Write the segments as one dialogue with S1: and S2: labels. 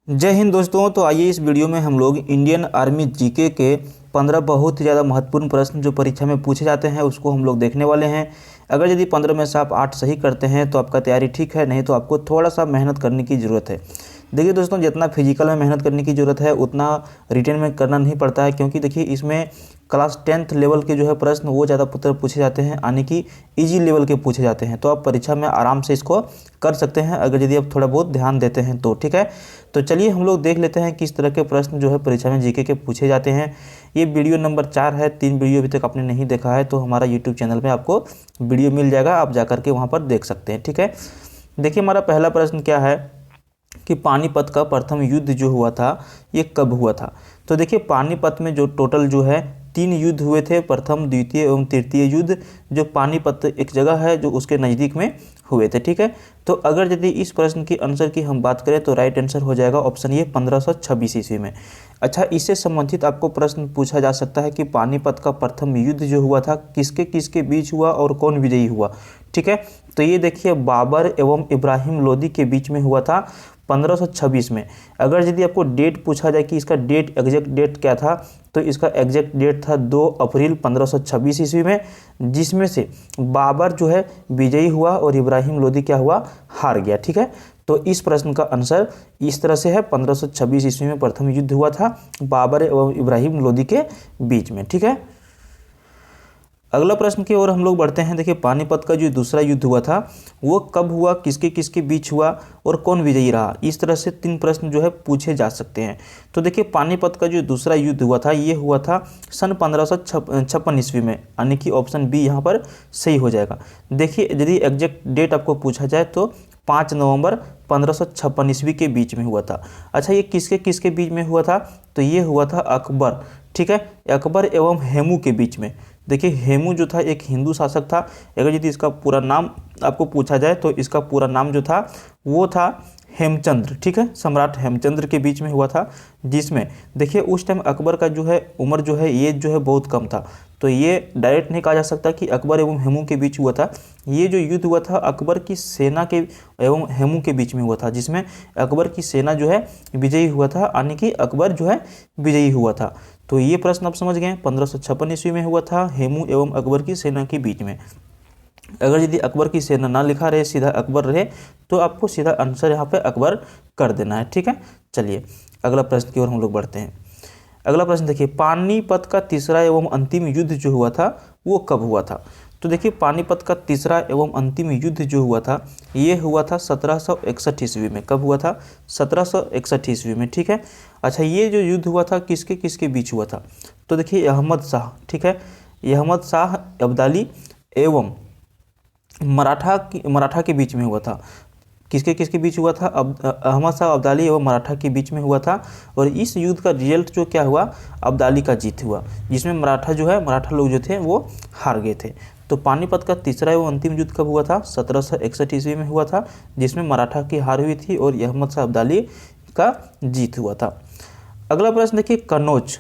S1: जय हिंद दोस्तों। तो आइए इस वीडियो में हम लोग इंडियन आर्मी जीके के 15 बहुत ही ज़्यादा महत्वपूर्ण प्रश्न जो परीक्षा में पूछे जाते हैं उसको हम लोग देखने वाले हैं। अगर यदि 15 में से आप 8 सही करते हैं तो आपका तैयारी ठीक है, नहीं तो आपको थोड़ा सा मेहनत करने की ज़रूरत है। देखिए दोस्तों, जितना फिजिकल में मेहनत करने की ज़रूरत है उतना रिटेन में करना नहीं पड़ता है, क्योंकि देखिए इसमें क्लास 10th लेवल के जो है प्रश्न वो ज़्यादा पूछे जाते हैं, यानी कि इजी लेवल के पूछे जाते हैं। तो आप परीक्षा में आराम से इसको कर सकते हैं अगर यदि आप थोड़ा बहुत ध्यान देते हैं तो। ठीक है, तो चलिए हम लोग देख लेते हैं किस तरह के प्रश्न जो है परीक्षा में जीके के पूछे जाते हैं। ये वीडियो नंबर 4 है। 3 वीडियो अभी तक आपने नहीं देखा है तो हमारा यूट्यूब चैनल में आपको वीडियो मिल जाएगा, आप जाकर के वहाँ पर देख सकते हैं। ठीक है, देखिए हमारा पहला प्रश्न क्या है कि पानीपत का प्रथम युद्ध जो हुआ था ये कब हुआ था। तो देखिए पानीपत में जो टोटल जो है 3 युद्ध हुए थे, प्रथम, द्वितीय एवं तृतीय युद्ध, जो पानीपत एक जगह है जो उसके नज़दीक में हुए थे। ठीक है, तो अगर यदि इस प्रश्न की आंसर की हम बात करें तो राइट आंसर हो जाएगा ऑप्शन ये 1526 ईस्वी में। अच्छा, इससे संबंधित आपको प्रश्न पूछा जा सकता है कि पानीपत का प्रथम युद्ध जो हुआ था किसके किसके बीच हुआ और कौन विजयी हुआ। ठीक है, तो ये देखिए बाबर एवं इब्राहिम लोदी के बीच में हुआ था 1526 में। अगर यदि आपको डेट पूछा जाए कि इसका डेट एग्जैक्ट डेट क्या था, तो इसका एग्जैक्ट डेट था 2 अप्रैल 1526 ईस्वी में, जिसमें से बाबर जो है विजयी हुआ और इब्राहिम लोदी क्या हुआ, हार गया। ठीक है, तो इस प्रश्न का आंसर इस तरह से है, 1526 ईस्वी में प्रथम युद्ध हुआ था बाबर एवं इब्राहिम लोदी के बीच में। ठीक है, अगला प्रश्न की ओर हम लोग बढ़ते हैं। देखिए पानीपत का जो दूसरा युद्ध हुआ था वो कब हुआ, किसके किसके बीच हुआ और कौन विजयी रहा। इस तरह से 3 प्रश्न जो है पूछे जा सकते हैं। तो देखिए पानीपत का जो दूसरा युद्ध हुआ था ये हुआ था सन 1556 ईस्वी में, यानी कि ऑप्शन बी यहाँ पर सही हो जाएगा। देखिए यदि एग्जैक्ट डेट आपको पूछा जाए तो 5 नवंबर 1556 ईस्वी के बीच में हुआ था। अच्छा, ये किसके किसके बीच में हुआ था, तो ये हुआ था अकबर, ठीक है, अकबर एवं हेमू के बीच में। देखिए हेमू जो था एक हिंदू शासक था। अगर यदि इसका पूरा नाम आपको पूछा जाए तो इसका पूरा नाम जो था वो था हेमचंद्र। ठीक है, सम्राट हेमचंद्र के बीच में हुआ था, जिसमें देखिए उस टाइम अकबर का जो है उम्र जो है एज जो है बहुत कम था। तो ये डायरेक्ट नहीं कहा जा सकता कि अकबर एवं हेमू के बीच हुआ था। ये जो युद्ध हुआ था अकबर की सेना के एवं हेमू के बीच में हुआ था, जिसमें अकबर की सेना जो है विजयी हुआ था, यानी कि अकबर जो है विजयी हुआ था। तो ये प्रश्न आप समझ गए, 1556 ईस्वी में हुआ था हेमू एवं अकबर की सेना के बीच में। अगर यदि अकबर की सेना ना लिखा रहे, सीधा अकबर रहे, तो आपको सीधा आंसर यहाँ पे अकबर कर देना है। ठीक है, चलिए अगला प्रश्न की ओर हम लोग बढ़ते हैं। अगला प्रश्न देखिए, पानीपत का तीसरा एवं अंतिम युद्ध जो हुआ था वो कब हुआ था। तो देखिए पानीपत का तीसरा एवं अंतिम युद्ध जो हुआ था ये हुआ था 1761 ईस्वी में। कब हुआ था, 1761 ईस्वी में। ठीक है, अच्छा ये जो युद्ध हुआ था किसके किसके बीच हुआ था, तो देखिए अहमद शाह, ठीक है, अहमद शाह अब्दाली एवं मराठा के बीच में हुआ था। किसके किसके बीच हुआ था, अहमद शाह अब्दाली एवं मराठा के बीच में हुआ था। और इस युद्ध का रिजल्ट जो क्या हुआ, अब्दाली का जीत हुआ, जिसमें मराठा लोग जो थे वो हार गए थे। तो पानीपत का तीसरा एवं अंतिम युद्ध कब हुआ था, 1761 ईस्वी में हुआ था, जिसमें मराठा की हार हुई थी और अहमद शाह अब्दाली का जीत हुआ था। अगला प्रश्न देखिए, कन्नौज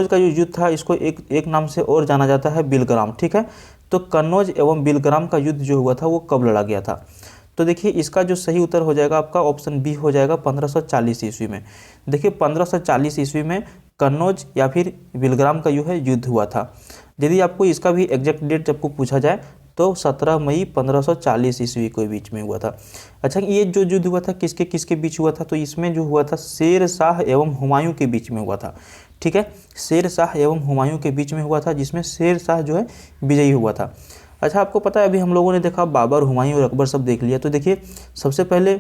S1: का जो युद्ध था इसको एक नाम से और जाना जाता है बिलग्राम। ठीक है, तो कन्नौज एवं बिलग्राम का युद्ध जो हुआ था वो कब लड़ा गया था। तो देखिए इसका जो सही उत्तर हो जाएगा आपका ऑप्शन बी हो जाएगा 1540 ईस्वी में। देखिए 1540 ईस्वी में कन्नौज या फिर बिलग्राम का जो है युद्ध हुआ था। यदि आपको इसका भी एग्जैक्ट डेट आपको पूछा जाए तो 17 मई 1540 ईस्वी के बीच में हुआ था। अच्छा, ये जो युद्ध हुआ था किसके किसके बीच हुआ था, तो इसमें जो हुआ था शेर शाह एवं हुमायूं के बीच में हुआ था। ठीक है, शेर शाह एवं हुमायूं के बीच में हुआ था, जिसमें शेर शाह जो है विजयी हुआ था। अच्छा, आपको पता है अभी हम लोगों ने देखा बाबर, हुमायूं और अकबर सब देख लिया। तो देखिए सबसे पहले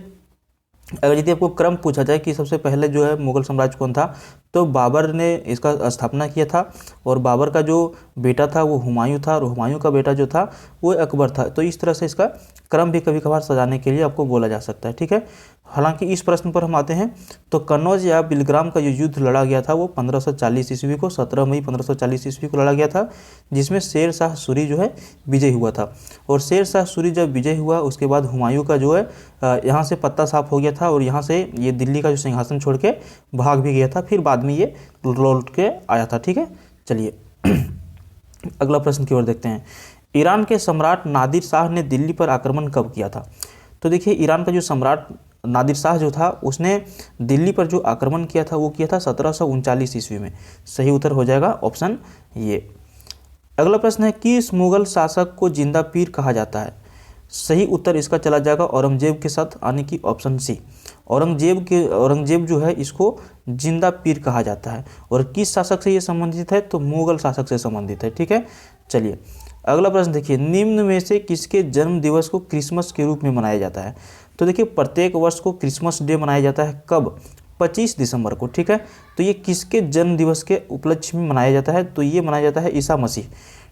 S1: अगर यदि आपको क्रम पूछा जाए कि सबसे पहले जो है मुगल साम्राज्य कौन था, तो बाबर ने इसका स्थापना किया था और बाबर का जो बेटा था वो हुमायूं था और हुमायूं का बेटा जो था वो अकबर था। तो इस तरह से इसका क्रम भी कभी कभार सजाने के लिए आपको बोला जा सकता है। ठीक है, हालांकि इस प्रश्न पर हम आते हैं तो कन्नौज या बिलग्राम का जो युद्ध लड़ा गया था वो 1540 ईस्वी को, 17 मई 1540 ईस्वी को लड़ा गया था, जिसमें शेर शाह सूरी जो है विजय हुआ था। और शेर शाह सूरी जब विजय हुआ उसके बाद हुमायूं का जो है यहाँ से पत्ता साफ हो गया था और यहाँ से ये दिल्ली का जो सिंहासन छोड़ के भाग भी गया था, फिर बाद में ये लौट के आया था। ठीक है, चलिए अगला प्रश्न की ओर देखते हैं। ईरान के सम्राट नादिर शाह ने दिल्ली पर आक्रमण कब किया था। तो देखिए ईरान का जो सम्राट नादिर शाह जो था उसने दिल्ली पर जो आक्रमण किया था वो किया था 1739 ईस्वी में। सही उत्तर हो जाएगा ऑप्शन ये। अगला प्रश्न है, किस मुगल शासक को जिंदा पीर कहा जाता है? सही उत्तर इसका चला जाएगा औरंगजेब के साथ, यानी कि ऑप्शन सी। औरंगजेब जो है इसको जिंदा पीर कहा जाता है। और किस शासक से ये संबंधित है? तो मुगल शासक से संबंधित है। ठीक है, चलिए अगला प्रश्न देखिए, निम्न में से किसके जन्म दिवस को क्रिसमस के रूप में मनाया जाता है? तो देखिए प्रत्येक वर्ष को क्रिसमस डे मनाया जाता है, कब? 25 दिसंबर को। ठीक है, तो ये किसके जन्म दिवस के उपलक्ष्य में मनाया जाता है? तो ये मनाया जाता है ईसा मसीह।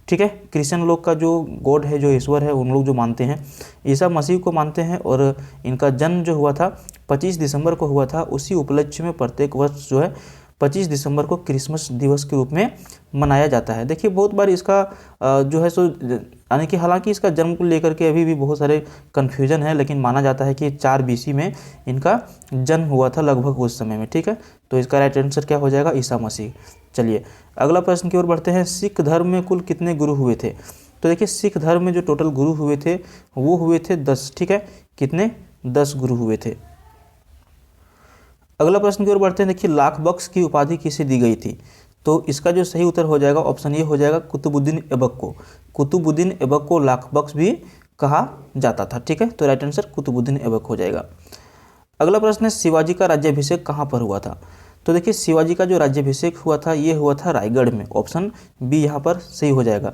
S1: ठीक है, क्रिश्चियन लोग का जो गॉड है, जो ईश्वर है, उन लोग जो मानते हैं ईसा मसीह को मानते हैं, और इनका जन्म जो हुआ था 25 दिसंबर को हुआ था। उसी उपलक्ष्य में प्रत्येक वर्ष जो है 25 दिसंबर को क्रिसमस दिवस के रूप में मनाया जाता है। देखिए बहुत बार इसका जो है सो, यानी कि हालांकि इसका जन्म को लेकर के अभी भी बहुत सारे कन्फ्यूजन है, लेकिन माना जाता है कि 4 BC में इनका जन्म हुआ था लगभग उस समय में। ठीक है, तो इसका राइट आंसर क्या हो जाएगा? ईसा मसीह। चलिए अगला प्रश्न की ओर बढ़ते हैं, सिख धर्म में कुल कितने गुरु हुए थे? तो देखिए सिख धर्म में जो टोटल गुरु हुए थे वो हुए थे 10। ठीक है, कितने? 10 गुरु हुए थे। अगला प्रश्न की ओर बढ़ते हैं, देखिए लाख बख्श की उपाधि किसे दी गई थी? तो इसका जो सही उत्तर हो जाएगा ऑप्शन ए हो जाएगा, कुतुबुद्दीन ऐबक को। कुतुबुद्दीन ऐबक को लाख बख्श भी कहा जाता था। ठीक है, तो राइट आंसर कुतुबुद्दीन ऐबक हो जाएगा। अगला प्रश्न है, शिवाजी का राज्याभिषेक कहाँ पर हुआ था? तो देखिए शिवाजी का जो राज्याभिषेक हुआ था ये हुआ था रायगढ़ में। ऑप्शन बी यहाँ पर सही हो जाएगा।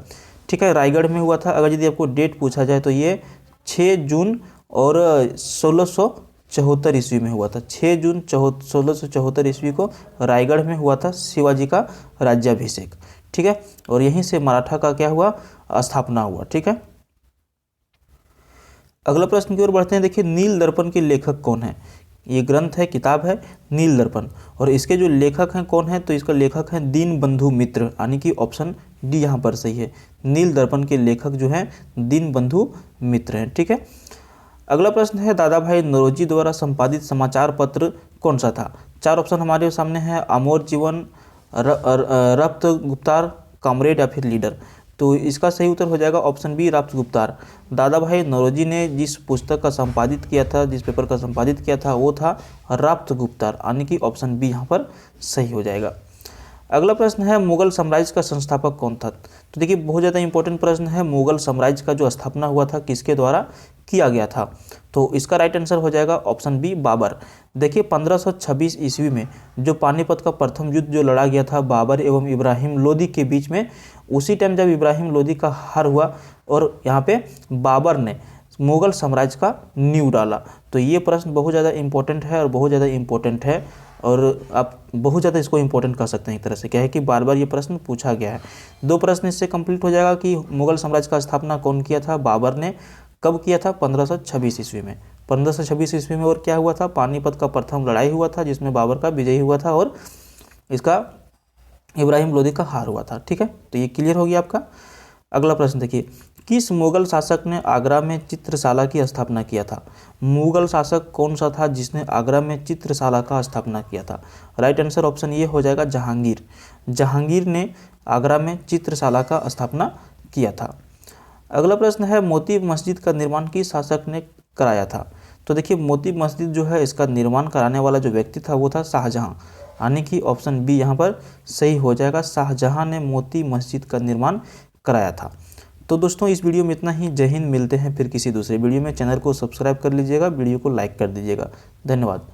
S1: ठीक है, रायगढ़ में हुआ था। अगर यदि आपको डेट पूछा जाए तो ये 6 जून और 1674 ईस्वी में हुआ था। 6 जून 1674 ईस्वी को रायगढ़ में हुआ था शिवाजी का राज्याभिषेक। ठीक है, और यहीं से मराठा का क्या हुआ? स्थापना हुआ। ठीक है, अगला प्रश्न की ओर बढ़ते हैं, देखिए नील दर्पण के लेखक कौन है? ये ग्रंथ है, किताब है नील दर्पण, और इसके जो लेखक हैं कौन है? तो इसका लेखक है दीनबंधु मित्र, यानी कि ऑप्शन डी यहाँ पर सही है। नील दर्पण के लेखक जो हैं दीनबंधु मित्र हैं। ठीक है, अगला प्रश्न है, दादा भाई नौरोजी द्वारा संपादित समाचार पत्र कौन सा था? 4 ऑप्शन हमारे सामने है, अमर जीवन, रफ्त गुप्तार, कॉमरेड या फिर लीडर। तो इसका सही उत्तर हो जाएगा ऑप्शन बी, रफ्त गुप्तार। दादा भाई नौरोजी ने जिस पुस्तक का संपादित किया था, जिस पेपर का संपादित किया था वो था रफ्त गुप्तार, यानी कि ऑप्शन बी यहाँ पर सही हो जाएगा। अगला प्रश्न है, मुगल साम्राज्य का संस्थापक कौन था? तो देखिए बहुत ज़्यादा इंपॉर्टेंट प्रश्न है, मुगल साम्राज्य का जो स्थापना हुआ था किसके द्वारा किया गया था? तो इसका राइट आंसर हो जाएगा ऑप्शन बी, बाबर। देखिए 1526 ईस्वी में जो पानीपत का प्रथम युद्ध जो लड़ा गया था बाबर एवं इब्राहिम लोदी के बीच में, उसी टाइम जब इब्राहिम लोदी का हार हुआ और यहाँ पे बाबर ने मुगल साम्राज्य का नींव डाला। तो ये प्रश्न बहुत ज़्यादा इंपॉर्टेंट है और बहुत ज़्यादा इंपॉर्टेंट है, और आप बहुत ज़्यादा इसको इंपॉर्टेंट कर सकते हैं एक तरह से। क्या है कि बार बार ये प्रश्न पूछा गया है। 2 प्रश्न इससे कंप्लीट हो जाएगा कि मुगल साम्राज्य का स्थापना कौन किया था? बाबर ने। कब किया था? 1526 ईस्वी में। 1526 ईस्वी में। और क्या हुआ था? पानीपत का प्रथम लड़ाई हुआ था जिसमें बाबर का विजयी हुआ था और इसका इब्राहिम लोदी का हार हुआ था। ठीक है, तो ये क्लियर हो गया आपका। अगला प्रश्न देखिए, किस मुगल शासक ने आगरा में चित्रशाला की स्थापना किया था? मुगल शासक कौन सा था जिसने आगरा में चित्रशाला का स्थापना किया था? राइट आंसर ऑप्शन ये हो जाएगा, जहांगीर। जहांगीर ने आगरा में चित्रशाला का स्थापना किया था। अगला प्रश्न है, मोती मस्जिद का निर्माण किस शासक ने कराया था? तो देखिए मोती मस्जिद जो है इसका निर्माण कराने वाला जो व्यक्ति था वो था शाहजहां, यानी कि ऑप्शन बी यहाँ पर सही हो जाएगा। शाहजहां ने मोती मस्जिद का निर्माण कराया था। तो दोस्तों इस वीडियो में इतना ही। जय हिंद। मिलते हैं फिर किसी दूसरे वीडियो में। चैनल को सब्सक्राइब कर लीजिएगा, वीडियो को लाइक कर दीजिएगा। धन्यवाद।